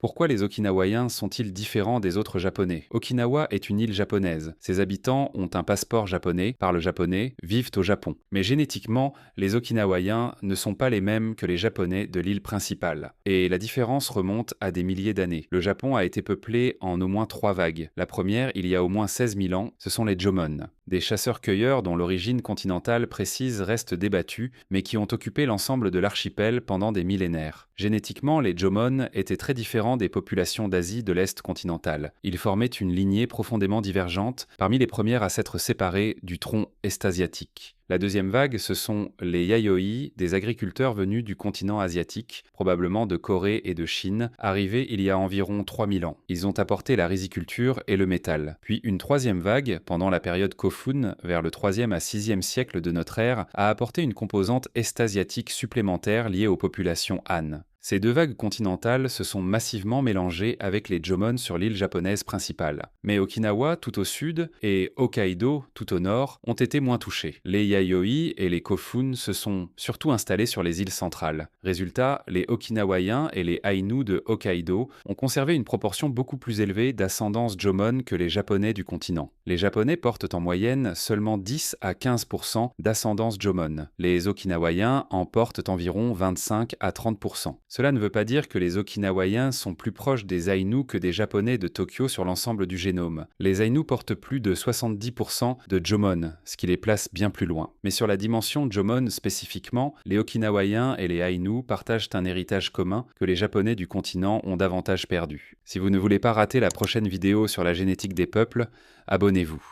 Pourquoi les Okinawaïens sont-ils différents des autres Japonais? Okinawa est une île japonaise. Ses habitants ont un passeport japonais, parlent japonais, vivent au Japon. Mais génétiquement, les Okinawaïens ne sont pas les mêmes que les Japonais de l'île principale. Et la différence remonte à des milliers d'années. Le Japon a été peuplé en au moins 3 vagues. La première, il y a au moins 16 000 ans, ce sont les Jomon. Des chasseurs-cueilleurs dont l'origine continentale précise reste débattue, mais qui ont occupé l'ensemble de l'archipel pendant des millénaires. Génétiquement, les Jomon étaient très différents des populations d'Asie de l'Est continental. Ils formaient une lignée profondément divergente, parmi les premières à s'être séparées du tronc est-asiatique. La deuxième vague, ce sont les Yayoi, des agriculteurs venus du continent asiatique, probablement de Corée et de Chine, arrivés il y a environ 3000 ans. Ils ont apporté la riziculture et le métal. Puis une troisième vague, pendant la période Kofun, vers le 3e à 6e siècle de notre ère, a apporté une composante est-asiatique supplémentaire liée aux populations Han. Ces deux vagues continentales se sont massivement mélangées avec les Jomon sur l'île japonaise principale. Mais Okinawa, tout au sud, et Hokkaido, tout au nord, ont été moins touchés. Les Yayoi et les Kofun se sont surtout installés sur les îles centrales. Résultat, les Okinawaïens et les Ainu de Hokkaido ont conservé une proportion beaucoup plus élevée d'ascendance Jomon que les Japonais du continent. Les Japonais portent en moyenne seulement 10 à 15% d'ascendance Jomon. Les Okinawaïens en portent environ 25 à 30%. Cela ne veut pas dire que les Okinawaïens sont plus proches des Ainu que des Japonais de Tokyo sur l'ensemble du génome. Les Ainu portent plus de 70% de Jomon, ce qui les place bien plus loin. Mais sur la dimension Jomon spécifiquement, les Okinawaïens et les Ainu partagent un héritage commun que les Japonais du continent ont davantage perdu. Si vous ne voulez pas rater la prochaine vidéo sur la génétique des peuples, abonnez-vous.